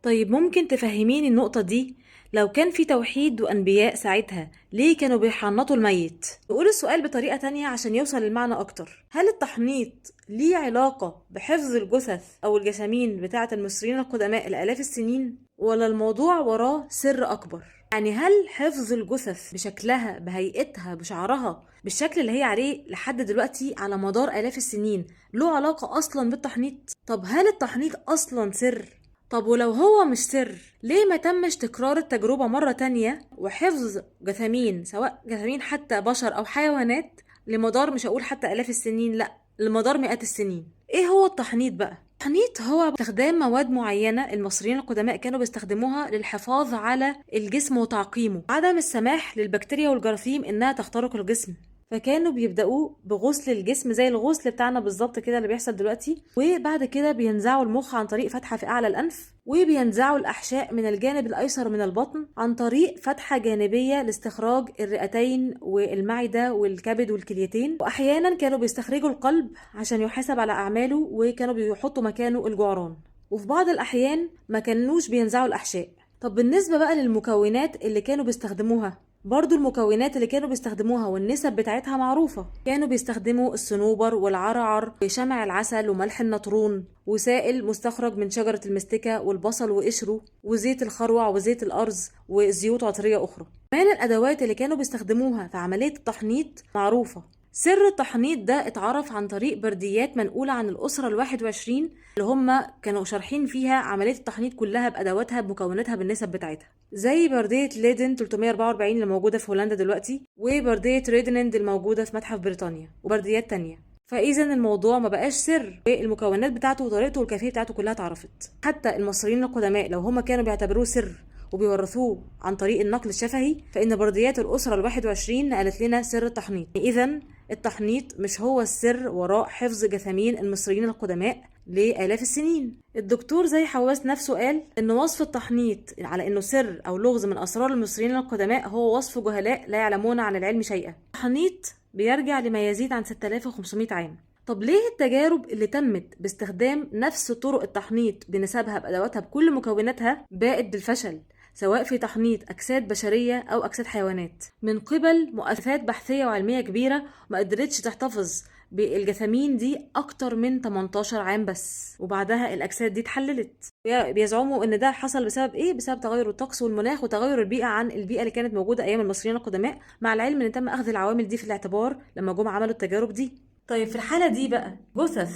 طيب ممكن تفهميني النقطة دي؟ لو كان في توحيد وأنبياء ساعتها ليه كانوا بيحنطوا الميت؟ نقول السؤال بطريقة تانية عشان يوصل للمعنى أكتر. هل التحنيط ليه علاقة بحفظ الجثث أو الجثامين بتاعة المصريين القدماء لآلاف السنين؟ ولا الموضوع وراه سر أكبر؟ يعني هل حفظ الجثث بشكلها بهيئتها بشعرها بالشكل اللي هي عليه لحد دلوقتي على مدار آلاف السنين له علاقة أصلا بالتحنيط؟ طب هل التحنيط أصلا سر؟ طب ولو هو مش سر ليه ما تمش تكرار التجربة مرة تانية وحفظ جثامين، سواء جثامين حتى بشر أو حيوانات، لمدار مش هقول حتى آلاف السنين، لأ لمدار مئات السنين؟ ايه هو التحنيط بقى؟ التحنيط هو استخدام مواد معينة المصريين القدماء كانوا بيستخدموها للحفاظ على الجسم وتعقيمه، عدم السماح للبكتيريا والجراثيم انها تخترق الجسم. فكانوا بيبدأوه بغسل الجسم زي الغسل بتاعنا بالظبط كده اللي بيحصل دلوقتي، وبعد كده بينزعوا المخ عن طريق فتحة في أعلى الأنف، وبينزعوا الأحشاء من الجانب الأيسر من البطن عن طريق فتحة جانبية لاستخراج الرئتين والمعدة والكبد والكليتين. وأحيانا كانوا بيستخرجوا القلب عشان يحاسب على أعماله، وكانوا بيحطوا مكانه الجعران، وفي بعض الأحيان ما كانوش بينزعوا الأحشاء. طب بالنسبة بقى للمكونات اللي كانوا بيستخدموها، برضو المكونات اللي كانوا بيستخدموها والنسب بتاعتها معروفة. كانوا بيستخدموا الصنوبر والعرعر وشمع العسل وملح النطرون وسائل مستخرج من شجرة المستكة والبصل وقشره وزيت الخروع وزيت الأرز وزيوت عطرية أخرى. كمان الأدوات اللي كانوا بيستخدموها في عملية التحنيط معروفة. سر التحنيط ده اتعرف عن طريق برديات منقولة عن الأسرة ال21 اللي هم كانوا شارحين فيها عملية التحنيط كلها بأدواتها بمكوناتها بالنسب بتاعتها، زي بردية ليدن 344 اللي موجودة في هولندا دلوقتي، وبردية ريدنند الموجودة في متحف بريطانيا، وبرديات تانية. فإذا الموضوع ما بقاش سر، المكونات بتاعته وطريقته والكيفية بتاعته كلها اتعرفت. حتى المصريين القدماء لو هم كانوا بيعتبروه سر وبيورثوه عن طريق النقل الشفهي، فإن برديات الأسرة ال21 نقلت لنا سر التحنيط. إذا التحنيط مش هو السر وراء حفظ جثامين المصريين القدماء لآلاف السنين. الدكتور زي حواس نفسه قال إن وصف التحنيط على إنه سر أو لغز من أسرار المصريين القدماء هو وصف جهلاء لا يعلمون عن العلم شيئا. التحنيط بيرجع لما يزيد عن 6500 عام. طب ليه التجارب اللي تمت باستخدام نفس طرق التحنيط بنسبها بأدواتها بكل مكوناتها باءت بالفشل، سواء في تحنيط أجساد بشرية أو أجساد حيوانات، من قبل مؤسسات بحثية وعلمية كبيرة ما قدرتش تحتفظ بالجثامين دي أكتر من 18 عام بس، وبعدها الأجساد دي اتحللت. بيزعموا إن ده حصل بسبب إيه؟ بسبب تغير الطقس والمناخ وتغير البيئة عن البيئة اللي كانت موجودة أيام المصريين القدماء، مع العلم إن تم أخذ العوامل دي في الاعتبار لما جم عملوا التجارب دي. طيب في الحالة دي بقى جثث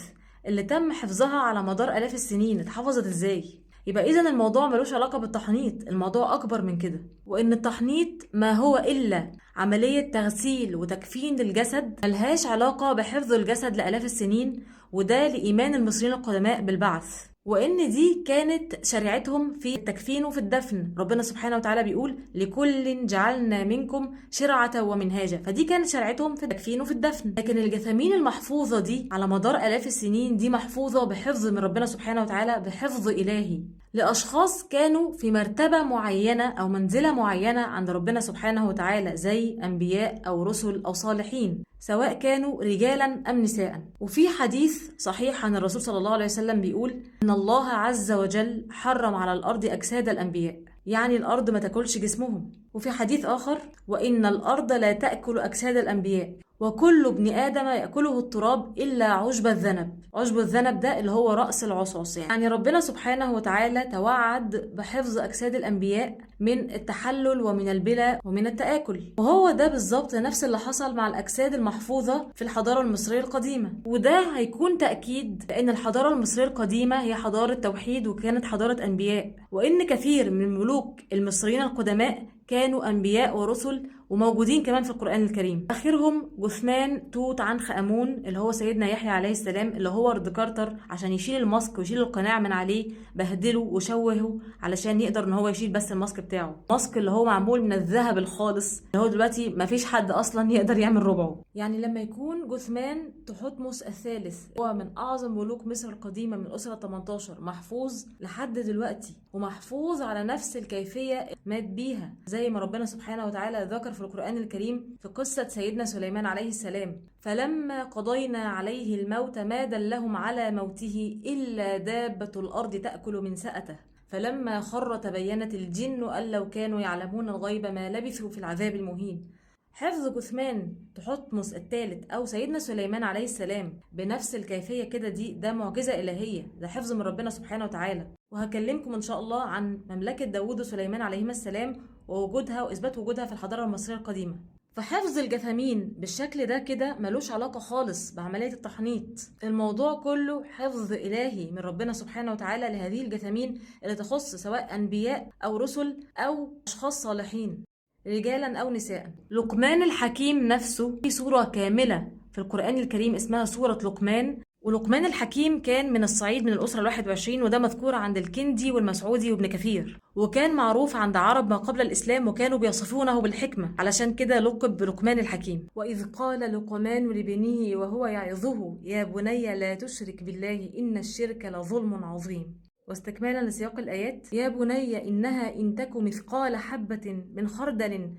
اللي تم حفظها على مدار آلاف السنين اتحفظت إزاي؟ يبقى إذا الموضوع ملوش علاقة بالتحنيط، الموضوع أكبر من كده، وإن التحنيط ما هو إلا عملية تغسيل وتكفين للجسد ملهاش علاقة بحفظ الجسد لآلاف السنين، وده لإيمان المصريين القدماء بالبعث، وإن دي كانت شريعتهم في التكفين وفي الدفن. ربنا سبحانه وتعالى بيقول لكل جعلنا منكم شرعة ومنهاجا، فدي كانت شريعتهم في التكفين وفي الدفن. لكن الجثامين المحفوظة دي على مدار آلاف السنين دي محفوظة بحفظ من ربنا سبحانه وتعالى، بحفظ إلهي لأشخاص كانوا في مرتبة معينة أو منزلة معينة عند ربنا سبحانه وتعالى، زي أنبياء أو رسل أو صالحين، سواء كانوا رجالا أم نساء. وفي حديث صحيح عن الرسول صلى الله عليه وسلم بيقول إن الله عز وجل حرم على الأرض أجساد الأنبياء، يعني الأرض ما تاكلش جسمهم. وفي حديث آخر وإن الأرض لا تأكل أجساد الأنبياء وكل ابن آدم يأكله التراب إلا عشب الذنب. عشب الذنب ده اللي هو رأس العصاص، يعني ربنا سبحانه وتعالى توعد بحفظ أجساد الأنبياء من التحلل ومن البلاء ومن التآكل، وهو ده بالظبط نفس اللي حصل مع الأجساد المحفوظة في الحضارة المصرية القديمة. وده هيكون تأكيد لأن الحضارة المصرية القديمة هي حضارة توحيد وكانت حضارة أنبياء، وإن كثير من ملوك المصريين القدماء كانوا أنبياء ورسل وموجودين كمان في القرآن الكريم. آخرهم جثمان توت عنخ آمون اللي هو سيدنا يحيى عليه السلام، اللي هو رد كارتر عشان يشيل الماسك ويشيل القناع من عليه بهدله وشوهه علشان يقدر ان هو يشيل بس الماسك بتاعه، الماسك اللي هو معمول من الذهب الخالص اللي هو دلوقتي مفيش حد اصلا يقدر يعمل ربعه. يعني لما يكون جثمان تحتمس الثالث هو من اعظم ملوك مصر القديمه من الاسره 18 محفوظ لحد دلوقتي ومحفوظ على نفس الكيفيه مات بيها، زي ما ربنا سبحانه وتعالى ذكر في القرآن الكريم في قصة سيدنا سليمان عليه السلام: فلما قضينا عليه الموت ما دلهم على موته إلا دابة الأرض تأكل من سأته فلما خر تبينت الجن أن لو كانوا يعلمون الغيب ما لبثوا في العذاب المهين. حفظ جثمان تحتمس الثالث أو سيدنا سليمان عليه السلام بنفس الكيفية كده ده معجزة إلهية، ده حفظ من ربنا سبحانه وتعالى. وهكلمكم إن شاء الله عن مملكة داوود وسليمان عليهما السلام ووجودها وإثبات وجودها في الحضارة المصرية القديمة. فحفظ الجثامين بالشكل ده كده ملوش علاقة خالص بعملية التحنيط، الموضوع كله حفظ إلهي من ربنا سبحانه وتعالى لهذه الجثامين اللي تخص سواء أنبياء أو رسل أو أشخاص صالحين رجالا أو نساء. لقمان الحكيم نفسه في سورة كاملة في القرآن الكريم اسمها سورة لقمان، ولقمان الحكيم كان من الصعيد من الأسرة 21، وده مذكور عند الكندي والمسعودي وابن كثير، وكان معروف عند عرب ما قبل الإسلام وكانوا بيصفونه بالحكمة، علشان كده لقب بلقمان الحكيم. وإذ قال لقمان لابنه وهو يعظه يا بني لا تشرك بالله إن الشرك لظلم عظيم. واستكمالا لسياق الآيات: يا بني إنها إن تك مثقال حبة من خردل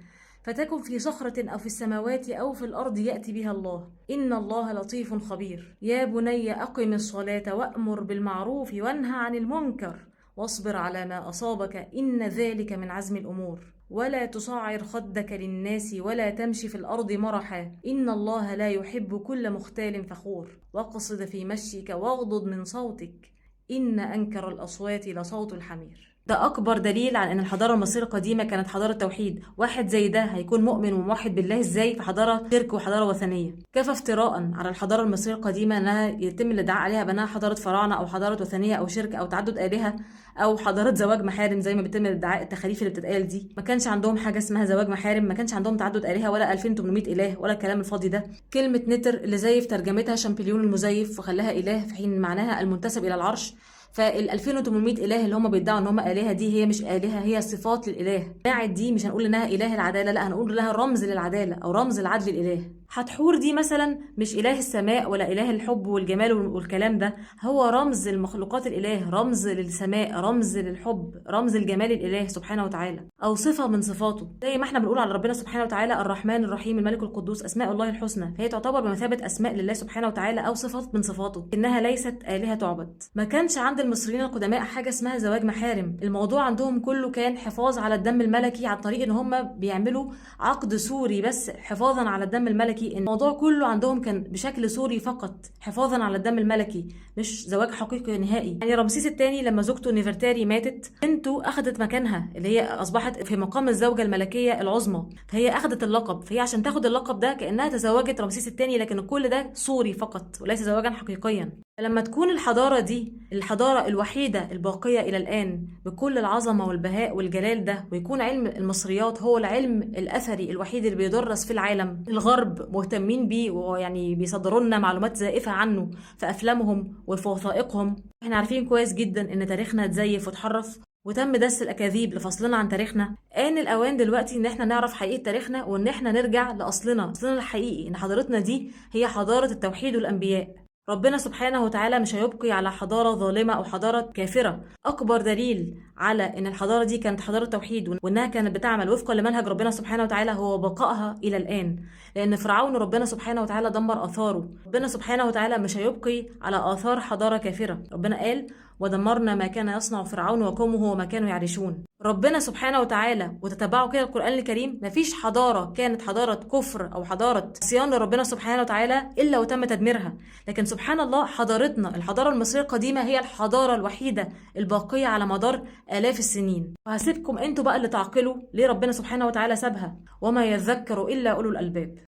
فتكن في صخرة أو في السماوات أو في الأرض يأتي بها الله إن الله لطيف خبير. يا بني أقم الصلاة وأمر بالمعروف وانهى عن المنكر واصبر على ما أصابك إن ذلك من عزم الأمور ولا تصعر خدك للناس ولا تمشي في الأرض مرحا إن الله لا يحب كل مختال فخور واقصد في مشيك واغضض من صوتك إن أنكر الأصوات لصوت الحمير. ده أكبر دليل على أن الحضارة المصرية القديمة كانت حضارة توحيد. واحد زي ده هيكون مؤمن وموحد بالله إزاي في حضارة شرك وحضارة وثنية؟ كفى افتراء على الحضارة المصرية القديمة أنها يتم الادعاء عليها بأنها حضارة فراعنة أو حضارة وثنية أو شرك أو تعدد آلهة أو حضارة زواج محارم زي ما بيتم الادعاء التخاريف اللي بتتقال دي. ما كانش عندهم حاجة اسمها زواج محارم، ما كانش عندهم تعدد آلهة ولا 2800 إله ولا الكلام الفاضي ده. كلمة نتر اللي زيف ترجمتها شامبليون المزيف وخلاها إله في حين معناها المنتسب إلى العرش. فال 2800 اله اللي هم بيدعوا ان هم الهه دي هي مش الهه، هي صفات للاله. قاعد دي مش هنقول انها اله العداله، لا هنقول لها رمز للعداله او رمز العدل الاله. حتحور دي مثلا مش اله السماء ولا اله الحب والجمال والكلام ده، هو رمز المخلوقات الاله، رمز للسماء، رمز للحب، رمز الجمال الاله سبحانه وتعالى او صفه من صفاته. زي ما احنا بنقول على ربنا سبحانه وتعالى الرحمن الرحيم الملك القدوس اسماء الله الحسنى، فهي تعتبر بمثابه اسماء لله سبحانه وتعالى او صفات من صفاته، انها ليست الهه تعبد. ما كانش عند المصريين القدماء حاجه اسمها زواج محارم، الموضوع عندهم كله كان حفاظ على الدم الملكي عن طريق ان هم بيعملوا عقد سوري بس حفاظا على الدم الملكي. الموضوع كله عندهم كان بشكل سوري فقط حفاظا على الدم الملكي، مش زواج حقيقي نهائي. يعني رمسيس الثاني لما زوجته نفرتاري ماتت، بنته اخذت مكانها اللي هي اصبحت في مقام الزوجه الملكيه العظمى، فهي اخذت اللقب. فهي عشان تاخد اللقب ده كانها تزوجت رمسيس الثاني، لكن كل ده صوري فقط وليس زواجا حقيقيا. لما تكون الحضارة دي الحضارة الوحيدة الباقية إلى الآن بكل العظمة والبهاء والجلال ده، ويكون علم المصريات هو العلم الأثري الوحيد اللي بيدرس في العالم، الغرب مهتمين بيه ويعني بيصدروا لنا معلومات زائفة عنه في أفلامهم وفي وثائقهم. احنا عارفين كويس جدا إن تاريخنا اتزيف واتحرف وتم دس الأكاذيب لفصلنا عن تاريخنا. آن الأوان دلوقتي إن احنا نعرف حقيقة تاريخنا وإن احنا نرجع لأصلنا الحقيقي، إن حضارتنا دي هي حضارة التوحيد والأنبياء. ربنا سبحانه وتعالى مش هيبقي على حضارة ظالمة أو حضارة كافرة. أكبر دليل على إن الحضارة دي كانت حضارة توحيد وإنها كانت بتعمل وفقا لمنهج ربنا سبحانه وتعالى هو بقائها إلى الآن، لأن فرعون ربنا سبحانه وتعالى دمر آثاره. ربنا سبحانه وتعالى مش هيبقي على آثار حضارة كافرة. ربنا قال ودمرنا ما كان يصنع فرعون وقومه وما كانوا يعرشون. ربنا سبحانه وتعالى وتتبعوا كده القرآن الكريم، مفيش حضارة كانت حضارة كفر أو حضارة صيان لربنا سبحانه وتعالى إلا وتم تدميرها. لكن سبحان الله حضارتنا الحضارة المصرية القديمة هي الحضارة الوحيدة الباقية على مدار آلاف السنين. وهسيبكم انتوا بقى اللي تعقلوا ليه ربنا سبحانه وتعالى سابها، وما يذكر إلا أولو الألباب.